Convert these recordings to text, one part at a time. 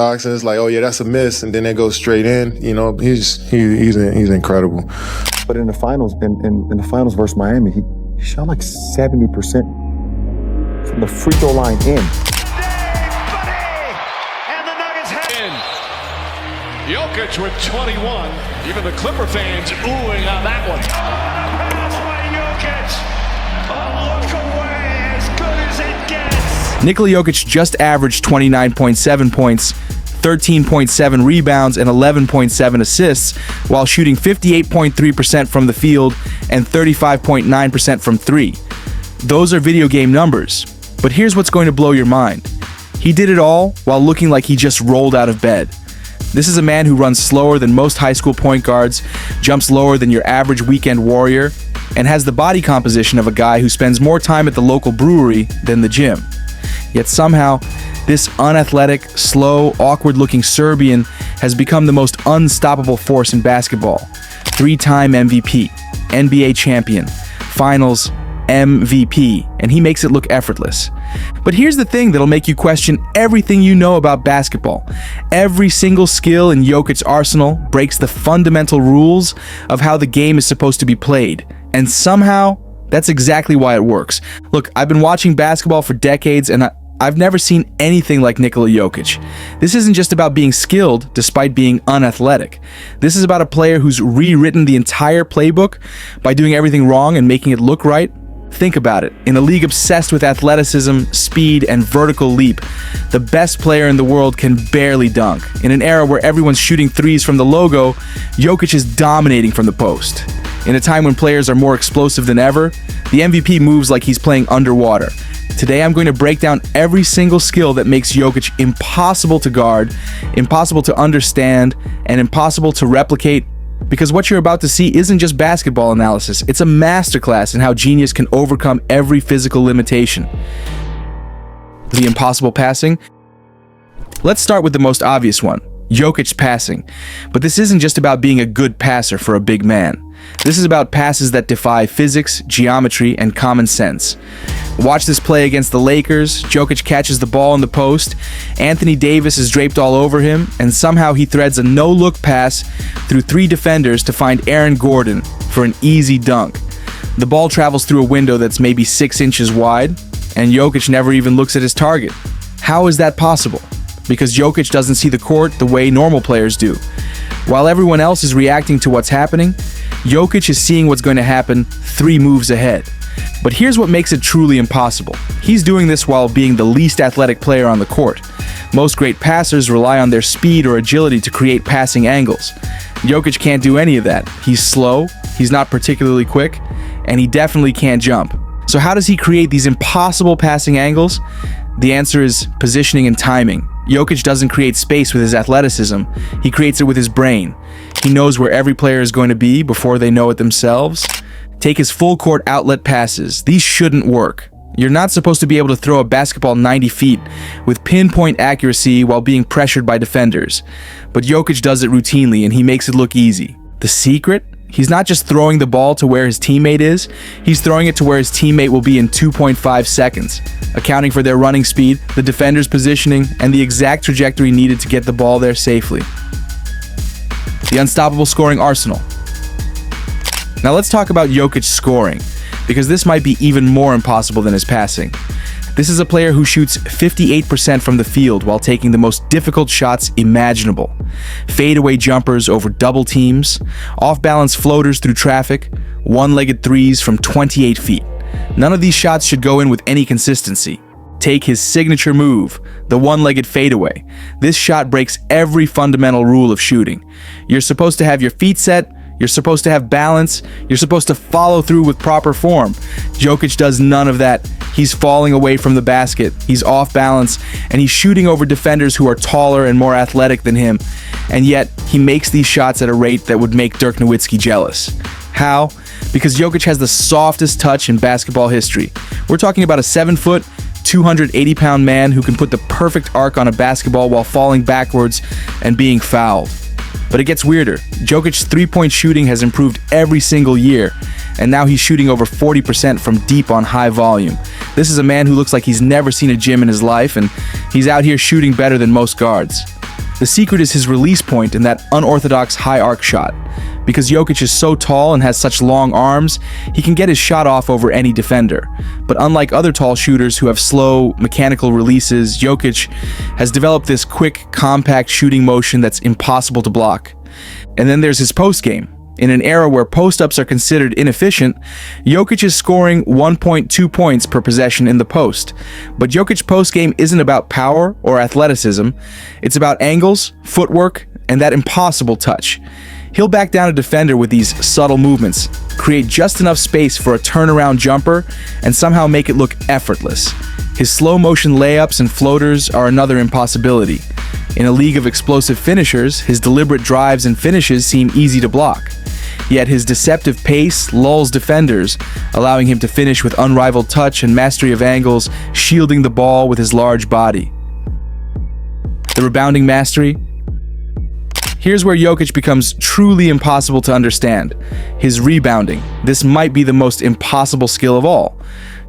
boxing, it's like, oh yeah, that's a miss, and then they go straight in. You know, he's incredible. But in the finals, in the finals versus Miami, he shot like 70% from the free throw line in. And the Nuggets have in. Jokic with 21. Even the Clipper fans oohing on that one. Pass by Jokic. A look away, as good as it gets. Nikola Jokic just averaged 29.7 points, 13.7 rebounds, and 11.7 assists, while shooting 58.3% from the field and 35.9% from three. Those are video game numbers. But here's what's going to blow your mind. He did it all while looking like he just rolled out of bed. This is a man who runs slower than most high school point guards, jumps lower than your average weekend warrior, and has the body composition of a guy who spends more time at the local brewery than the gym. Yet somehow, this unathletic, slow, awkward-looking Serbian has become the most unstoppable force in basketball. Three-time MVP, NBA champion, finals MVP, and he makes it look effortless. But here's the thing that'll make you question everything you know about basketball. Every single skill in Jokic's arsenal breaks the fundamental rules of how the game is supposed to be played, and somehow, that's exactly why it works. Look, I've been watching basketball for decades, and I've never seen anything like Nikola Jokic. This isn't just about being skilled, despite being unathletic. This is about a player who's rewritten the entire playbook by doing everything wrong and making it look right. Think about it. In a league obsessed with athleticism, speed, and vertical leap, the best player in the world can barely dunk. In an era where everyone's shooting threes from the logo, Jokic is dominating from the post. In a time when players are more explosive than ever, the MVP moves like he's playing underwater. Today I'm going to break down every single skill that makes Jokic impossible to guard, impossible to understand, and impossible to replicate, because what you're about to see isn't just basketball analysis, it's a masterclass in how genius can overcome every physical limitation. The impossible passing? Let's start with the most obvious one, Jokic's passing. But this isn't just about being a good passer for a big man. This is about passes that defy physics, geometry, and common sense. Watch this play against the Lakers. Jokic catches the ball in the post. Anthony Davis is draped all over him, and somehow he threads a no-look pass through three defenders to find Aaron Gordon for an easy dunk. The ball travels through a window that's maybe 6 inches wide, and Jokic never even looks at his target. How is that possible? Because Jokic doesn't see the court the way normal players do. While everyone else is reacting to what's happening, Jokic is seeing what's going to happen 3 moves ahead. But here's what makes it truly impossible. He's doing this while being the least athletic player on the court. Most great passers rely on their speed or agility to create passing angles. Jokic can't do any of that. He's slow, he's not particularly quick, and he definitely can't jump. So how does he create these impossible passing angles? The answer is positioning and timing. Jokic doesn't create space with his athleticism, he creates it with his brain. He knows where every player is going to be before they know it themselves. Take his full court outlet passes. These shouldn't work. You're not supposed to be able to throw a basketball 90 feet with pinpoint accuracy while being pressured by defenders. But Jokic does it routinely and he makes it look easy. The secret? He's not just throwing the ball to where his teammate is, he's throwing it to where his teammate will be in 2.5 seconds, accounting for their running speed, the defender's positioning, and the exact trajectory needed to get the ball there safely. The unstoppable scoring arsenal. Now let's talk about Jokic's scoring, because this might be even more impossible than his passing. This is a player who shoots 58% from the field while taking the most difficult shots imaginable. Fadeaway jumpers over double teams, off-balance floaters through traffic, one-legged threes from 28 feet. None of these shots should go in with any consistency. Take his signature move, the one-legged fadeaway. This shot breaks every fundamental rule of shooting. You're supposed to have your feet set, you're supposed to have balance, you're supposed to follow through with proper form. Jokic does none of that. He's falling away from the basket, he's off balance, and he's shooting over defenders who are taller and more athletic than him. And yet, he makes these shots at a rate that would make Dirk Nowitzki jealous. How? Because Jokic has the softest touch in basketball history. We're talking about a 7-foot, 280-pound man who can put the perfect arc on a basketball while falling backwards and being fouled. But it gets weirder. Jokic's three-point shooting has improved every single year, and now he's shooting over 40% from deep on high volume. This is a man who looks like he's never seen a gym in his life, and he's out here shooting better than most guards. The secret is his release point in that unorthodox high arc shot. Because Jokic is so tall and has such long arms, he can get his shot off over any defender. But unlike other tall shooters who have slow, mechanical releases, Jokic has developed this quick, compact shooting motion that's impossible to block. And then there's his post game. In an era where post-ups are considered inefficient, Jokic is scoring 1.2 points per possession in the post. But Jokic's post game isn't about power or athleticism. It's about angles, footwork, and that impossible touch. He'll back down a defender with these subtle movements, create just enough space for a turnaround jumper, and somehow make it look effortless. His slow-motion layups and floaters are another impossibility. In a league of explosive finishers, his deliberate drives and finishes seem easy to block. Yet his deceptive pace lulls defenders, allowing him to finish with unrivaled touch and mastery of angles, shielding the ball with his large body. The rebounding mastery? Here's where Jokic becomes truly impossible to understand. His rebounding. This might be the most impossible skill of all.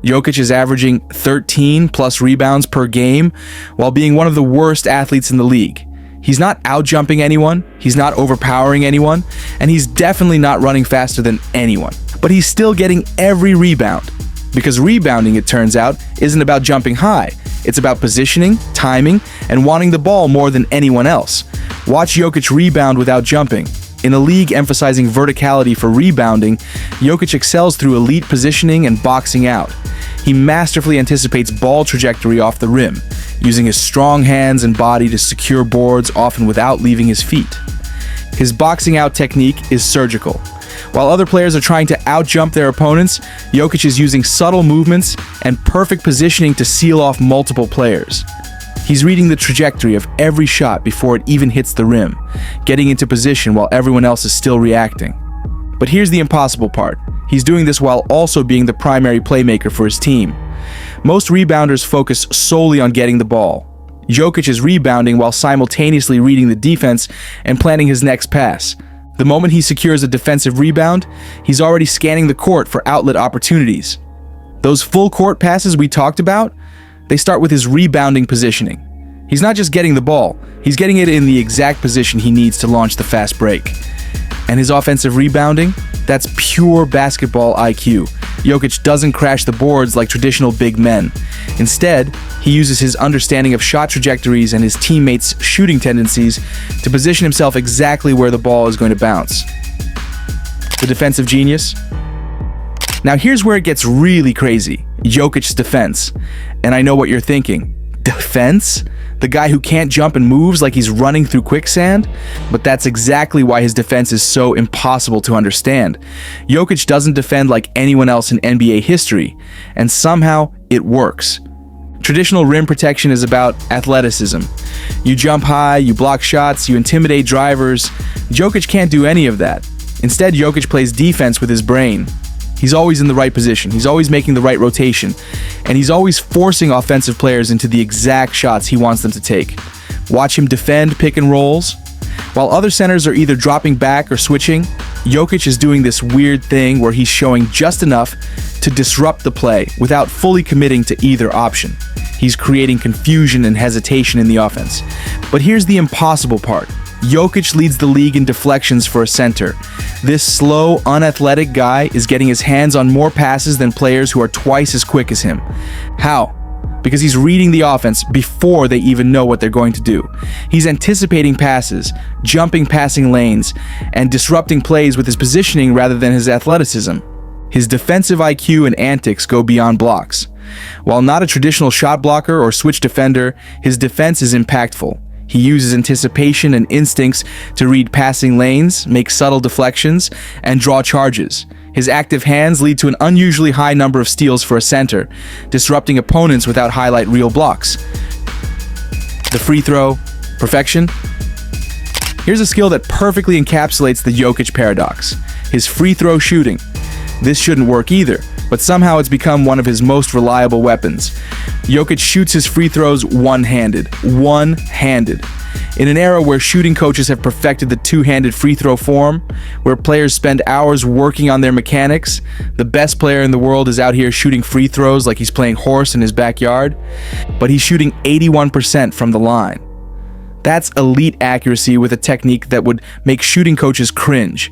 Jokic is averaging 13 plus rebounds per game while being one of the worst athletes in the league. He's not out-jumping anyone, he's not overpowering anyone, and he's definitely not running faster than anyone. But he's still getting every rebound. Because rebounding, it turns out, isn't about jumping high. It's about positioning, timing, and wanting the ball more than anyone else. Watch Jokic rebound without jumping. In a league emphasizing verticality for rebounding, Jokic excels through elite positioning and boxing out. He masterfully anticipates ball trajectory off the rim, using his strong hands and body to secure boards, often without leaving his feet. His boxing out technique is surgical. While other players are trying to out-jump their opponents, Jokic is using subtle movements and perfect positioning to seal off multiple players. He's reading the trajectory of every shot before it even hits the rim, getting into position while everyone else is still reacting. But here's the impossible part. He's doing this while also being the primary playmaker for his team. Most rebounders focus solely on getting the ball. Jokic is rebounding while simultaneously reading the defense and planning his next pass. The moment he secures a defensive rebound, he's already scanning the court for outlet opportunities. Those full court passes we talked about, they start with his rebounding positioning. He's not just getting the ball, he's getting it in the exact position he needs to launch the fast break. And his offensive rebounding, that's pure basketball IQ. Jokic doesn't crash the boards like traditional big men. Instead, he uses his understanding of shot trajectories and his teammates' shooting tendencies to position himself exactly where the ball is going to bounce. The defensive genius? Now here's where it gets really crazy. Jokic's defense. And I know what you're thinking. Defense? The guy who can't jump and moves like he's running through quicksand? But that's exactly why his defense is so impossible to understand. Jokic doesn't defend like anyone else in NBA history, and somehow it works. Traditional rim protection is about athleticism. You jump high, you block shots, you intimidate drivers. Jokic can't do any of that. Instead, Jokic plays defense with his brain. He's always in the right position, he's always making the right rotation, and he's always forcing offensive players into the exact shots he wants them to take. Watch him defend pick and rolls. While other centers are either dropping back or switching, Jokic is doing this weird thing where he's showing just enough to disrupt the play without fully committing to either option. He's creating confusion and hesitation in the offense. But here's the impossible part. Jokic leads the league in deflections for a center. This slow, unathletic guy is getting his hands on more passes than players who are twice as quick as him. How? Because he's reading the offense before they even know what they're going to do. He's anticipating passes, jumping passing lanes, and disrupting plays with his positioning rather than his athleticism. His defensive IQ and antics go beyond blocks. While not a traditional shot blocker or switch defender, his defense is impactful. He uses anticipation and instincts to read passing lanes, make subtle deflections, and draw charges. His active hands lead to an unusually high number of steals for a center, disrupting opponents without highlight reel blocks. The free throw, perfection? Here's a skill that perfectly encapsulates the Jokic paradox: his free throw shooting. This shouldn't work either, but somehow it's become one of his most reliable weapons. Jokic shoots his free throws one-handed. One-handed. In an era where shooting coaches have perfected the two-handed free throw form, where players spend hours working on their mechanics, the best player in the world is out here shooting free throws like he's playing horse in his backyard, but he's shooting 81% from the line. That's elite accuracy with a technique that would make shooting coaches cringe.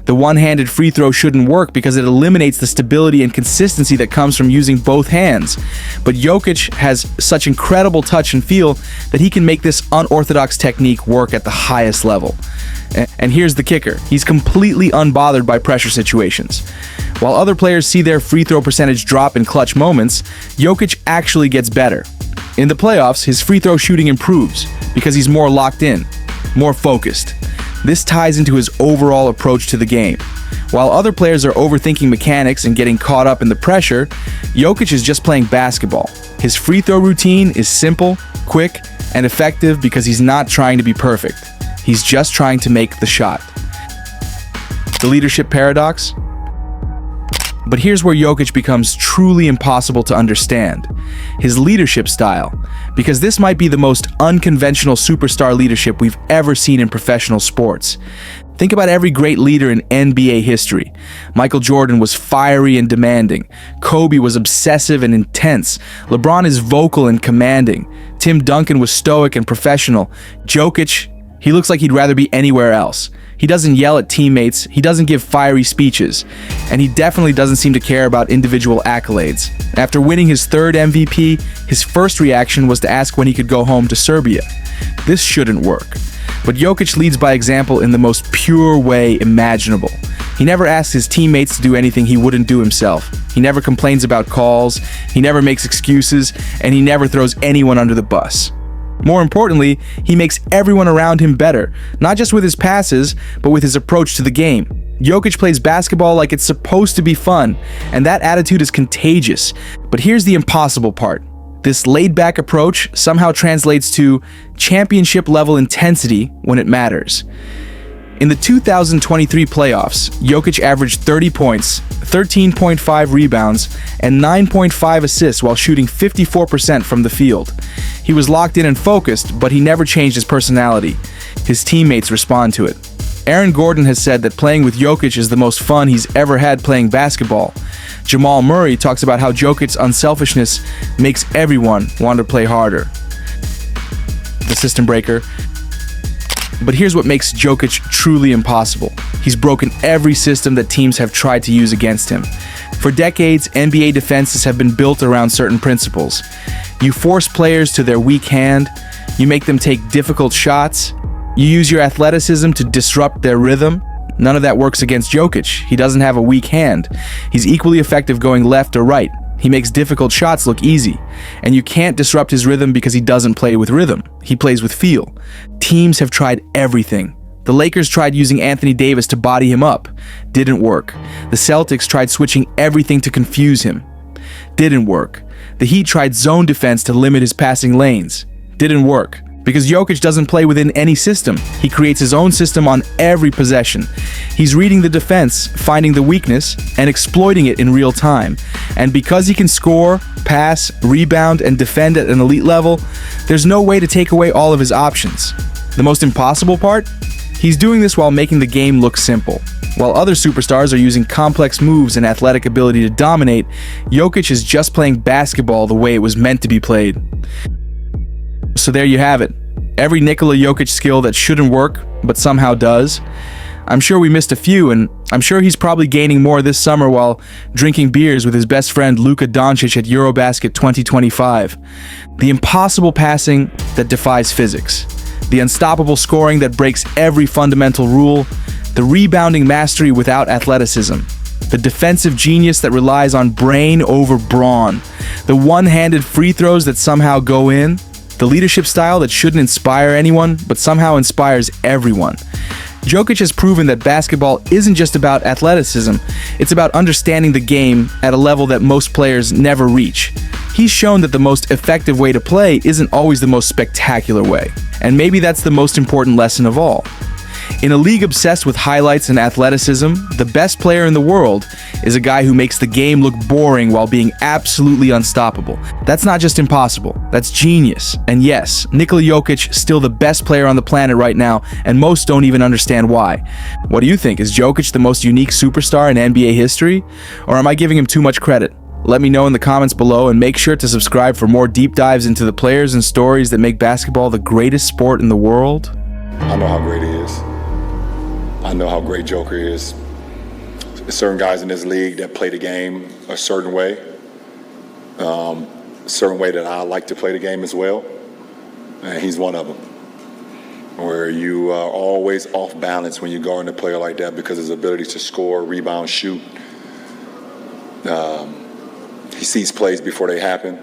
The one-handed free throw shouldn't work because it eliminates the stability and consistency that comes from using both hands. But Jokic has such incredible touch and feel that he can make this unorthodox technique work at the highest level. And here's the kicker. He's completely unbothered by pressure situations. While other players see their free throw percentage drop in clutch moments, Jokic actually gets better. In the playoffs, his free throw shooting improves because he's more locked in, more focused. This ties into his overall approach to the game. While other players are overthinking mechanics and getting caught up in the pressure, Jokic is just playing basketball. His free throw routine is simple, quick, and effective because he's not trying to be perfect. He's just trying to make the shot. The leadership paradox? But here's where Jokic becomes truly impossible to understand. His leadership style, because this might be the most unconventional superstar leadership we've ever seen in professional sports. Think about every great leader in NBA history. Michael Jordan was fiery and demanding. Kobe was obsessive and intense. LeBron is vocal and commanding. Tim Duncan was stoic and professional. Jokic, he looks like he'd rather be anywhere else. He doesn't yell at teammates, he doesn't give fiery speeches, and he definitely doesn't seem to care about individual accolades. After winning his third MVP, his first reaction was to ask when he could go home to Serbia. This shouldn't work. But Jokic leads by example in the most pure way imaginable. He never asks his teammates to do anything he wouldn't do himself. He never complains about calls, he never makes excuses, and he never throws anyone under the bus. More importantly, he makes everyone around him better, not just with his passes, but with his approach to the game. Jokic plays basketball like it's supposed to be fun, and that attitude is contagious. But here's the impossible part. This laid-back approach somehow translates to championship-level intensity when it matters. In the 2023 playoffs, Jokic averaged 30 points, 13.5 rebounds, and 9.5 assists while shooting 54% from the field. He was locked in and focused, but he never changed his personality. His teammates respond to it. Aaron Gordon has said that playing with Jokic is the most fun he's ever had playing basketball. Jamal Murray talks about how Jokic's unselfishness makes everyone want to play harder. The system breaker. But here's what makes Jokic truly impossible. He's broken every system that teams have tried to use against him. For decades, NBA defenses have been built around certain principles. You force players to their weak hand, you make them take difficult shots, you use your athleticism to disrupt their rhythm. None of that works against Jokic. He doesn't have a weak hand. He's equally effective going left or right. He makes difficult shots look easy. And you can't disrupt his rhythm because he doesn't play with rhythm. He plays with feel. Teams have tried everything. The Lakers tried using Anthony Davis to body him up. Didn't work. The Celtics tried switching everything to confuse him. Didn't work. The Heat tried zone defense to limit his passing lanes. Didn't work. Because Jokic doesn't play within any system. He creates his own system on every possession. He's reading the defense, finding the weakness, and exploiting it in real time. And because he can score, pass, rebound, and defend at an elite level, there's no way to take away all of his options. The most impossible part? He's doing this while making the game look simple. While other superstars are using complex moves and athletic ability to dominate, Jokic is just playing basketball the way it was meant to be played. So there you have it. Every Nikola Jokic skill that shouldn't work, but somehow does. I'm sure we missed a few, and I'm sure he's probably gaining more this summer while drinking beers with his best friend Luka Doncic at Eurobasket 2025. The impossible passing that defies physics. The unstoppable scoring that breaks every fundamental rule. The rebounding mastery without athleticism. The defensive genius that relies on brain over brawn. The one-handed free throws that somehow go in. The leadership style that shouldn't inspire anyone, but somehow inspires everyone. Jokic has proven that basketball isn't just about athleticism, it's about understanding the game at a level that most players never reach. He's shown that the most effective way to play isn't always the most spectacular way. And maybe that's the most important lesson of all. In a league obsessed with highlights and athleticism, the best player in the world is a guy who makes the game look boring while being absolutely unstoppable. That's not just impossible, that's genius. And yes, Nikola Jokic still the best player on the planet right now, and most don't even understand why. What do you think? Is Jokic the most unique superstar in NBA history? Or am I giving him too much credit? Let me know in the comments below, and make sure to subscribe for more deep dives into the players and stories that make basketball the greatest sport in the world. I know how great he is. I know how great Joker is. There's certain guys in this league that play the game a certain way that I like to play the game as well, and he's one of them. Where you are always off balance when you guard a player like that because of his ability to score, rebound, shoot. He sees plays before they happen.